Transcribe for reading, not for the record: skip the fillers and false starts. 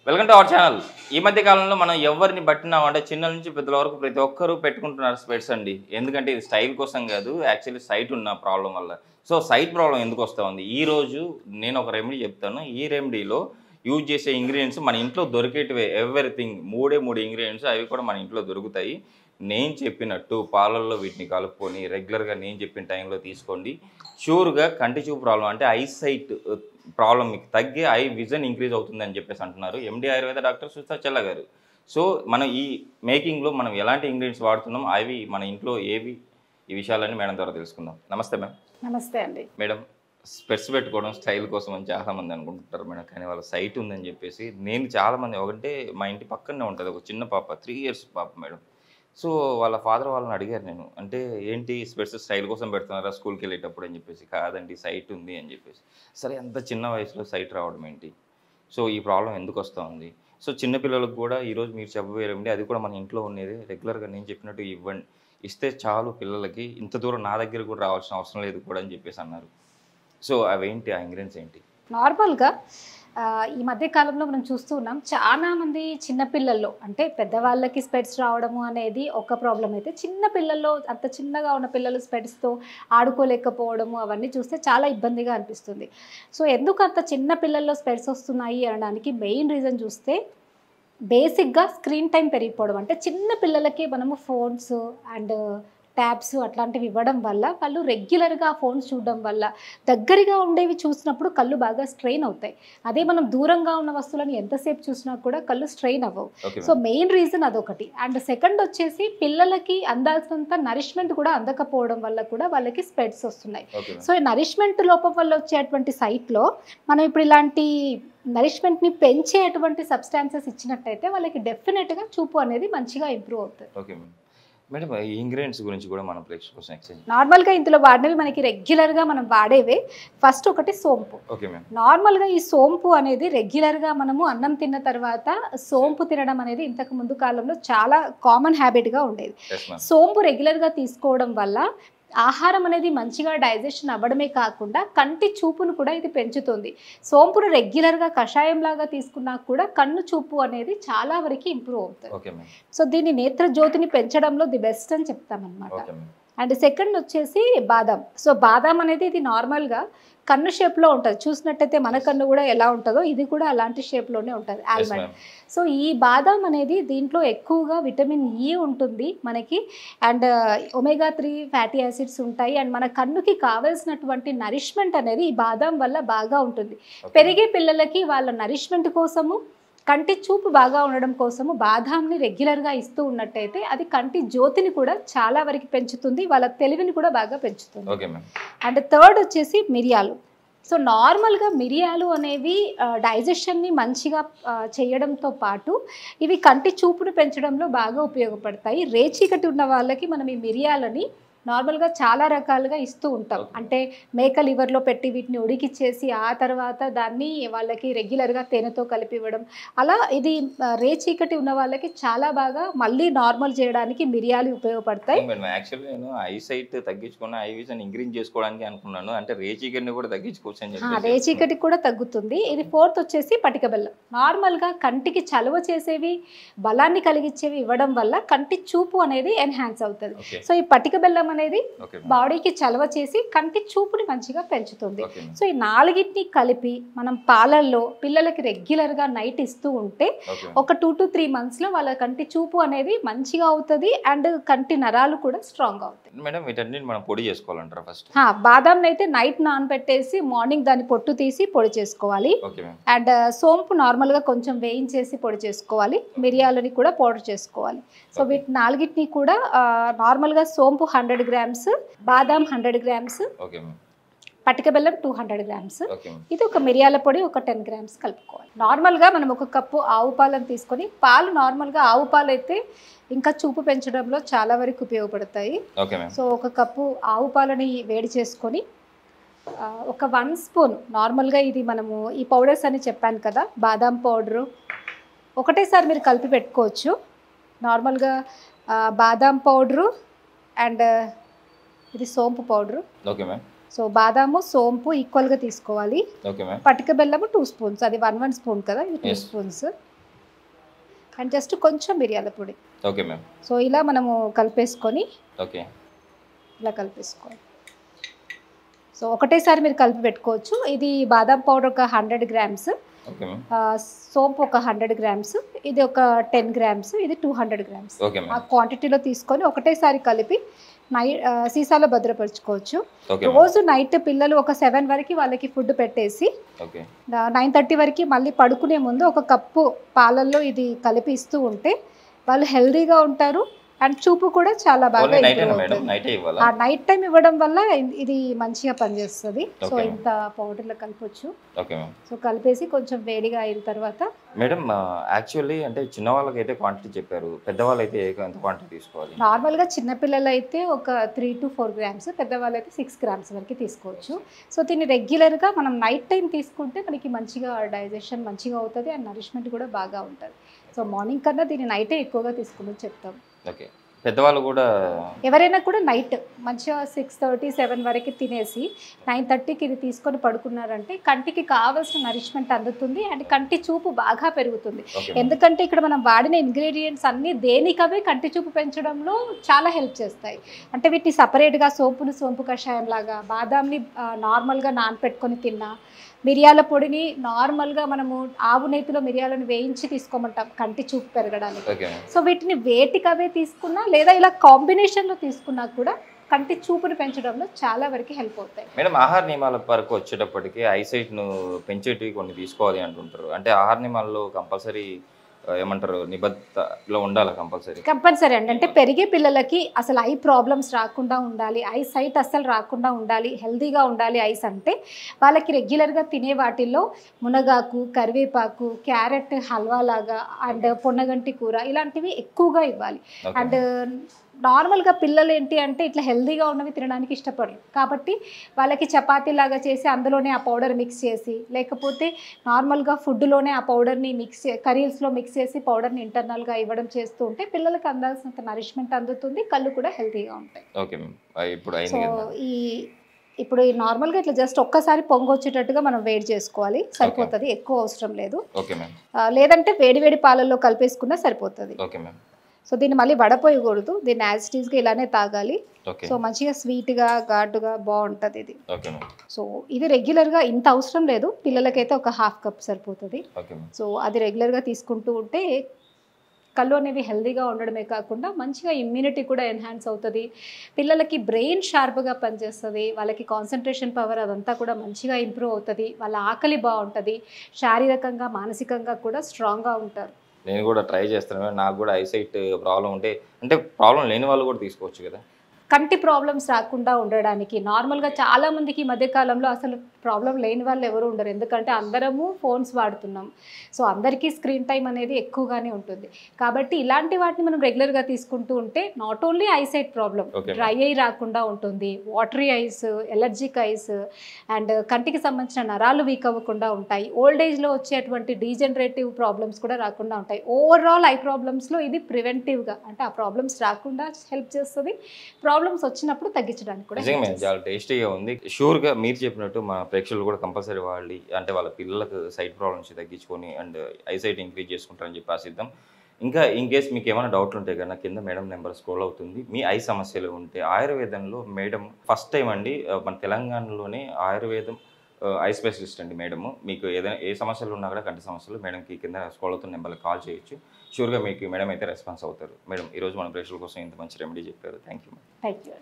Welcome to our channel. ఈ మధ్య కాలంలో మనం ఎవరిని బట్టినామంటే చిన్న నుంచి పెద్దల వరకు ప్రతి ఒక్కరూ పెట్టుకుంటున్నారు స్పెట్స్ అండి. ఎందుకంటే ఇది స్టైల్ కోసం కాదు, యాక్చువల్లీ సైట్ ఉన్న ప్రాబ్లం వల్ల. సో సైట్ ప్రాబ్లం ఎందుకు వస్తూ ఉంది? ఈరోజు నేను ఒక రెమెడీ చెప్తాను. ఈ రెమెడీలో యూజ్ చేసే ఇంగ్రీడియంట్స్ మన ఇంట్లో దొరికేటివే, ఎవ్రీథింగ్. మూడు ఇంగ్రీడియంట్స్ అవి కూడా మన ఇంట్లో దొరుకుతాయి. నేను చెప్పినట్టు పాలల్లో వీటిని కలుపుకొని రెగ్యులర్గా నేను చెప్పిన టైంలో తీసుకోండి. షూర్గా కంటి చూపు ప్రాబ్లం అంటే ఐ సైట్ ప్రాబ్లం మీకు తగ్గి ఐ విజన్ ఇంక్రీజ్ అవుతుందని చెప్పేసి అంటున్నారు ఎండి ఆయుర్వేద డాక్టర్ సుస్తా చెల్ల గారు. సో మనం ఈ మేకింగ్లో మనం ఎలాంటి ఇంగ్రీడియంట్స్ వాడుతున్నాం, అవి మన ఇంట్లో ఏవి, ఈ విషయాలన్నీ మేడం ద్వారా తెలుసుకుందాం. నమస్తే మ్యామ్. నమస్తే అండి. మేడం, స్పెట్స్ పెట్టుకోవడం స్టైల్ కోసం అని చాలామంది అనుకుంటుంటారు మేడం, కానీ వాళ్ళ సైట్ ఉందని చెప్పేసి. నేను చాలామంది ఒకటే మా ఇంటి పక్కనే ఉంటుంది ఒక చిన్న పాప, 3 years పాప మేడం. సో వాళ్ళ ఫాదర్ వాళ్ళని అడిగారు నేను, అంటే ఏంటి స్పెట్స్ స్టైల్ కోసం పెడుతున్నారా స్కూల్కి వెళ్ళేటప్పుడు అని చెప్పేసి. కాదండి, సైట్ ఉంది అని చెప్పేసి. సరే, అంత చిన్న వయసులో సైట్ రావడం ఏంటి, సో ఈ ప్రాబ్లం ఎందుకు వస్తూ ఉంది? సో చిన్నపిల్లలకు కూడా ఈరోజు మీరు చెప్పబోయేరండి, అది కూడా మన ఇంట్లో ఉండేది. రెగ్యులర్గా నేను చెప్పినట్టు ఇవ్వండి, ఇస్తే చాలు పిల్లలకి, ఇంత దూరం నా దగ్గర కూడా రావాల్సిన అవసరం లేదు కూడా అని చెప్పేసి అన్నారు. సో అవేంటి, ఆ ఇంగ్రీడియంట్స్ ఏంటి? నార్మల్గా ఈ మధ్య కాలంలో మనం చూస్తూ ఉన్నాం, చాలా మంది చిన్నపిల్లల్లో, అంటే పెద్దవాళ్ళకి స్పెట్స్ రావడము అనేది ఒక ప్రాబ్లం అయితే, చిన్న పిల్లల్లో, అంత చిన్నగా ఉన్న పిల్లలు స్పెట్స్తో ఆడుకోలేకపోవడము అవన్నీ చూస్తే చాలా ఇబ్బందిగా అనిపిస్తుంది. సో ఎందుకు అంత చిన్న పిల్లల్లో స్పెట్స్ వస్తున్నాయి అనడానికి మెయిన్ రీజన్ చూస్తే బేసిక్గా స్క్రీన్ టైం పెరిగిపోవడం. అంటే చిన్న పిల్లలకి మనము ఫోన్స్ అండ్ ట్యాబ్స్ అట్లాంటివి ఇవ్వడం వల్ల వాళ్ళు రెగ్యులర్గా ఫోన్స్ చూడడం వల్ల దగ్గరగా ఉండేవి చూసినప్పుడు కళ్ళు బాగా స్ట్రెయిన్ అవుతాయి. అదే మనం దూరంగా ఉన్న వస్తువులను ఎంతసేపు చూసినా కూడా కళ్ళు స్ట్రెయిన్ అవ్వవు. సో మెయిన్ రీజన్ అదొకటి. అండ్ సెకండ్ వచ్చేసి పిల్లలకి అందాల్సినంత నరిష్మెంట్ కూడా అందకపోవడం వల్ల కూడా వాళ్ళకి స్పెట్స్ వస్తున్నాయి. సో ఈ నరిష్మెంట్ లోపం వల్ల వచ్చేటువంటి సైట్లో మనం ఇప్పుడు ఇలాంటి నరిష్మెంట్ని పెంచేటువంటి సబ్స్టాన్సెస్ ఇచ్చినట్టయితే వాళ్ళకి డెఫినెట్గా చూపు అనేది మంచిగా ఇంప్రూవ్ అవుతుంది. ఓకే మేడం, ఈ ఇంగ్రీడియంట్స్ గురించి కూడా మన ప్రేక్షకుల కోసం ఎక్స్ప్లెయిన్. నార్మల్గా ఇందులో వాడినవి మనకి రెగ్యులర్గా మనం వాడేవే. ఫస్ట్ ఒకటి సోంపు. Okay ma'am. నార్మల్గా ఈ సోంపు అనేది రెగ్యులర్గా మనము అన్నం తిన్న తర్వాత సోంపు తినడం అనేది ఇంతకు ముందు కాలంలో చాలా కామన్ హ్యాబిట్గా ఉండేది. సోంపు రెగ్యులర్గా తీసుకోవడం వల్ల ఆహారం అనేది మంచిగా డైజెషన్ అవ్వడమే కాకుండా కంటి చూపును కూడా ఇది పెంచుతుంది. సోంపును రెగ్యులర్గా కషాయం లాగా తీసుకున్నా కూడా కన్ను చూపు అనేది చాలా వరకు ఇంప్రూవ్ అవుతుంది. సో దీన్ని నేత్ర జ్యోతిని పెంచడంలో ది బెస్ట్ అని చెప్తామన్నమాట. అండ్ సెకండ్ వచ్చేసి బాదాం. సో బాదాం అనేది ఇది నార్మల్గా కన్ను షేప్లో ఉంటుంది. చూసినట్టయితే మన కన్ను కూడా ఎలా ఉంటుందో ఇది కూడా అలాంటి షేప్లోనే ఉంటుంది, ఆల్మండ్. సో ఈ బాదాం అనేది దీంట్లో ఎక్కువగా విటమిన్ ఈ ఉంటుంది మనకి, అండ్ ఒమేగా 3 ఫ్యాటీ యాసిడ్స్ ఉంటాయి. అండ్ మన కన్నుకి కావాల్సినటువంటి నరిష్మెంట్ అనేది ఈ బాదాం వల్ల బాగా ఉంటుంది. పెరిగే పిల్లలకి వాళ్ళ నరిష్మెంట్ కోసము, కంటి చూపు బాగా ఉండడం కోసము బాదాంని రెగ్యులర్గా ఇస్తూ ఉన్నట్టయితే అది కంటి జ్యోతిని కూడా చాలా వరకు పెంచుతుంది, వాళ్ళ తెలివిని కూడా బాగా పెంచుతుంది. అండ్ థర్డ్ వచ్చేసి మిరియాలు. సో నార్మల్గా మిరియాలు అనేవి డైజెషన్ని మంచిగా చేయడంతో పాటు ఇవి కంటి చూపును పెంచడంలో బాగా ఉపయోగపడతాయి. రేచీకటి ఉన్న వాళ్ళకి మనం ఈ మిరియాలని నార్మల్గా చాలా రకాలుగా ఇస్తూ ఉంటాం. అంటే మేక లివర్లో పెట్టి వీటిని ఉడికిచ్చేసి ఆ తర్వాత దాన్ని వాళ్ళకి రెగ్యులర్గా తేనెతో కలిపి ఇవ్వడం, అలా ఇది రేచీకటి ఉన్న వాళ్ళకి చాలా బాగా మళ్ళీ నార్మల్ చేయడానికి మిరియాలు ఉపయోగపడతాయి. యాక్చువల్లీ నేను ఐ సైట్ తగ్గించుకుని ఐ విజన్ ఇంక్రీజ్ చేసుకోవడానికి అనుకున్నాను, అంటే రేచీకటిని కూడా తగ్గించుకోవచ్చు. రేచీకటి కూడా తగ్గుతుంది. ఇది ఫోర్త్ వచ్చేసి పటిక బెల్లం. నార్మల్గా కంటికి చలువ చేసేవి, బలాన్ని కలిగించేవి ఇవ్వడం వల్ల కంటి చూపు అనేది ఎన్హాన్స్ అవుతుంది. సో ఈ పటిక బెల్లం అనేది బాడీకి చలవ చేసి కంటి చూపుని మంచిగా పెంచుతుంది. సో ఈ నాలుగిటిని కలిపి మనం పాలల్లో పిల్లలకి రెగ్యులర్గా నైట్ ఇస్తూ ఉంటే ఒక 2 to 3 months లో వాళ్ళ కంటి చూపు అనేది మంచిగా అవుతుంది అండ్ కంటి నరాలు కూడా స్ట్రాంగ్ అవుతాయి. మేడం వీటన్నిటిని మనం పొడి చేసుకోవాలంటారా? ఫస్ట్ బాదాం అయితే నైట్ నానబెట్టేసి మార్నింగ్ దాన్ని పొట్టు తీసి పొడి చేసుకోవాలి. అండ్ సోంపు నార్మల్గా కొంచెం వేయించేసి పొడి చేసుకోవాలి. మిరియాలని కూడా పౌడర్ చేసుకోవాలి. సో వీటి నాలుగిటిని కూడా నార్మల్గా సోంపు 100 grams, బాదాం 100 grams, పటిక బెల్లం 200 grams, ఇది ఒక మిరియాల పొడి ఒక 10 grams కలుపుకోవాలి. నార్మల్గా మనం ఒక కప్పు ఆవు పాలను తీసుకొని, పాలు నార్మల్గా ఆవు పాలు అయితే ఇంకా చూపు పెంచడంలో చాలా వరకు ఉపయోగపడతాయి. సో ఒక కప్పు ఆవు పాలని వేడి చేసుకొని ఒక 1 spoon, నార్మల్గా ఇది మనము ఈ పౌడర్స్ అని చెప్పాను కదా, బాదాం పౌడరు ఒకటేసారి మీరు కలిపి పెట్టుకోవచ్చు. నార్మల్గా బాదాం పౌడరు అండ్ ఇది సోంపు పౌడరు. సో బాదాము సోంపు ఈక్వల్గా తీసుకోవాలి. పటిక బెల్లము 2 spoons, అది 1 spoon కదా, ఇది 2 spoons. అండ్ జస్ట్ కొంచెం మిరియాల పొడి. Okay ma'am. సో ఇలా మనము కలిపేసుకొని ఓకే. ఇలా కలిపేసుకోవాలి. సో ఒకటేసారి మీరు కలిపి పెట్టుకోవచ్చు. ఇది బాదం పౌడర్ ఒక 100 గ్రామ్స్, ఓకే మ్యామ్. సోంపు ఒక 100 గ్రామ్స్, ఇది ఒక 10 గ్రామ్స్, ఇది 200 గ్రామ్స్. ఓకే ఆ మ్యామ్. క్వాంటిటీలో తీసుకొని ఒకటేసారి కలిపి సీసాలో భద్రపరచుకోవచ్చు. ఓకే రోజు నైట్ పిల్లలు ఒక 7 వరకు వాళ్ళకి ఫుడ్ పెట్టేసి ఓకే 9:30 వరకు మళ్ళీ పడుకునే ముందు ఒక కప్పు పాలల్లో ఇది కలిపి ఇస్తూ ఉంటే వాళ్ళు హెల్దీగా ఉంటారు. అండ్ చూపు కూడా చాలా బాగా ఓన్లీ నైట్ improve మేడం, అవుతుంది. నైటే ఇవ్వాలా? ఆ నైట్ టైం ఇవ్వడం వల్ల ఇది మంచిగా పనిచేస్తుంది. So Okay. ఇంత పౌడర్లో కలపొచ్చు. Okay ma'am. సో కలిపేసి కొంచెం వేడిగా అయిన తర్వాత మేడం యాక్చువల్లీ అంటే చిన్న వాళ్ళకి అయితే క్వాంటిటీ చెప్పారు, పెద్దవాళ్ళు అయితే ఎంత క్వాంటిటీ తీసుకోవాలి? నార్మల్గా చిన్నపిల్లలు అయితే ఒక 3 to 4 గ్రామ్స్, పెద్దవాళ్ళు అయితే 6 గ్రామ్స్ వరకు తీసుకోవచ్చు. సో దీన్ని రెగ్యులర్గా మనం నైట్ టైం తీసుకుంటే మనకి మంచిగా డైజెషన్ మంచిగా అవుతుంది అండ్ నరిష్మెంట్ కూడా బాగా ఉంటుంది. సో మార్నింగ్ కన్నా దీన్ని నైటే ఎక్కువగా తీసుకుంటూ చెప్తాం. ఓకే. పెద్దవాళ్ళు కూడా ఎవరైనా కూడా నైట్ మంచిగా 6:30, 7 వరకు తినేసి 9:30కి ఇది తీసుకొని పడుకున్నారంటే కంటికి కావాల్సిన నరిష్మెంట్ అందుతుంది అండ్ కంటి చూపు బాగా పెరుగుతుంది. ఓకే. ఎందుకంటే ఇక్కడ మనం వాడిన ఇంగ్రీడియంట్స్ అన్నీ దేనికవే కంటి చూపు పెంచడంలో చాలా హెల్ప్ చేస్తాయి. అంటే వీటిని సపరేట్గా సోంపు కషాయం లాగా, బాదాంని నార్మల్గా నానపెట్టుకొని తిన్నా, మిరియాల పొడిని నార్మల్గా మనము ఆవు నేతిలో మిరియాలను వేయించి తీసుకోమంటాం కంటి చూపు పెరగడానికి. ఓకే. సో వీటిని వేటికవే తీసుకున్నా లేదా ఇలా కాంబినేషన్లో తీసుకున్నా కూడా కంటి చూపుని పెంచడంలో చాలా వరకు హెల్ప్ అవుతాయి. మేడం ఆహార నియమాల వరకు వచ్చేటప్పటికి ఐసైట్ను పెంచేటివి కొన్ని తీసుకోవాలి అంటుంటారు. అంటే ఆహార నియమాల్లో కంపల్సరీ ఏమంటారు నిబద్ధతలో ఉండాలి కంపల్సరీ? కంపల్సరీ అండి. అంటే పెరిగే పిల్లలకి అసలు ఐ ప్రాబ్లమ్స్ రాకుండా ఉండాలి, ఐ సైట్ అస్సలు రాకుండా ఉండాలి, హెల్దీగా ఉండాలి ఐస్ అంటే వాళ్ళకి రెగ్యులర్గా తినే వాటిల్లో మునగాకు, కరివేపాకు, క్యారెట్ హల్వా లాగా అండ్ పొన్నగంటి కూర ఇలాంటివి ఎక్కువగా ఇవ్వాలి. అండ్ నార్మల్గా పిల్లలు ఏంటి అంటే ఇట్లా హెల్దీగా ఉన్నవి తినడానికి ఇష్టపడరు కాబట్టి వాళ్ళకి చపాతీ లాగా చేసి అందులోనే ఆ పౌడర్ మిక్స్ చేసి, లేకపోతే నార్మల్గా ఫుడ్లోనే ఆ పౌడర్ని కర్రీస్లో మిక్స్ చేసి పౌడర్ని ఇంటర్నల్గా ఇవ్వడం చేస్తూ ఉంటే పిల్లలకి అందాల్సినంత నరిష్మెంట్ అందుతుంది, కళ్ళు కూడా హెల్తీగా ఉంటాయి. Okay ma'am. ఇప్పుడు సో ఇప్పుడు నార్మల్గా ఇట్లా జస్ట్ ఒక్కసారి పొంగు వచ్చేటట్టుగా మనం వేడి చేసుకోవాలి, సరిపోతుంది, ఎక్కువ అవసరం లేదు. Okay ma'am. లేదంటే వేడి పాలల్లో కలిపేసుకున్నా సరిపోతుంది. Okay ma'am. సో దీన్ని మళ్ళీ వడపోయకూడదు, దీన్ని యాజ్ ఇట్ ఈస్గా ఇలానే తాగాలి. ఓకే. సో మంచిగా స్వీట్గా ఘాటుగా బాగుంటుంది ఇది. Okay ma'am. సో ఇది రెగ్యులర్గా ఇంత అవసరం లేదు, పిల్లలకైతే ఒక 1/2 కప్ సరిపోతుంది. Okay ma'am. సో అది రెగ్యులర్గా తీసుకుంటూ ఉంటే కళ్ళు అనేవి హెల్దీగా ఉండడమే కాకుండా మంచిగా ఇమ్యూనిటీ కూడా ఎన్హాన్స్ అవుతుంది, పిల్లలకి బ్రెయిన్ షార్ప్గా పనిచేస్తుంది, వాళ్ళకి కాన్సన్ట్రేషన్ పవర్ అదంతా కూడా మంచిగా ఇంప్రూవ్ అవుతుంది, వాళ్ళ ఆకలి బాగుంటుంది, శారీరకంగా మానసికంగా కూడా స్ట్రాంగ్గా ఉంటారు. నేను కూడా ట్రై చేస్తాను. నాకు కూడా ఐసైట్ ప్రాబ్లం ఉంటే, అంటే ప్రాబ్లం లేని వాళ్ళు కూడా తీసుకోవచ్చు కదా? కంటి ప్రాబ్లమ్స్ రాకుండా ఉండడానికి నార్మల్గా చాలామందికి ఈ మధ్యకాలంలో అసలు ప్రాబ్లం లేని వాళ్ళు ఎవరు ఉండరు, ఎందుకంటే అందరము ఫోన్స్ వాడుతున్నాం. సో అందరికీ స్క్రీన్ టైం అనేది ఎక్కువగానే ఉంటుంది కాబట్టి ఇలాంటి వాటిని మనం రెగ్యులర్గా తీసుకుంటూ ఉంటే not only eyesight problem, dry eye రాకుండా ఉంటుంది, watery ice, allergic ice and కంటికి సంబంధించిన నరాలు వీక్ అవ్వకుండా ఉంటాయి, ఓల్డ్ ఏజ్లో వచ్చేటువంటి డీజనరేటివ్ ప్రాబ్లమ్స్ కూడా రాకుండా ఉంటాయి. ఓవరాల్ ఐ ప్రాబ్లమ్స్లో ఇది ప్రివెంటివ్గా, అంటే ఆ ప్రాబ్లమ్స్ రాకుండా హెల్ప్ చేస్తుంది, ప్రాబ్లమ్స్ వచ్చినప్పుడు తగ్గించడానికి కూడా. నిజంగా చాలా టేస్టీగా ఉంది. షూర్గా మీరు చెప్పినట్టు మా ప్రేక్షకులు కూడా కంపల్సరీ వాడి, అంటే వాళ్ళ పిల్లలకు సైట్ ప్రాబ్లమ్స్ తగ్గించుకొని అండ్ ఐసైట్ ఇంక్రీజ్ చేసుకుంటారని చెప్పి ఆశిద్దాం. ఇంకా ఇన్ కేస్ మీకు ఏమైనా డౌట్లు ఉంటే కన్నా కింద మేడం నెంబర్ స్క్రోల్ అవుతుంది. మీ ఐ సమస్యలు ఉంటే ఆయుర్వేదంలో మేడం ఫస్ట్ టైం అండి మన తెలంగాణలోనే ఆయుర్వేదం ఐ స్పెషలిస్ట్ అండి మేడము. మీకు ఏదైనా ఏ సమస్యలు ఉన్నా కూడా కంటి సమస్యలు మేడంకి కింద స్క్రోల్ అవుతున్న నెంబర్కి కాల్ చేయొచ్చు. షూర్గా మీకు మేడం అయితే రెస్పాన్స్ అవుతారు. మేడం ఈరోజు మన ప్రేక్షకుల కోసం ఇంత మంచి రెమెడీ చెప్పారు. Thank you. Thank you.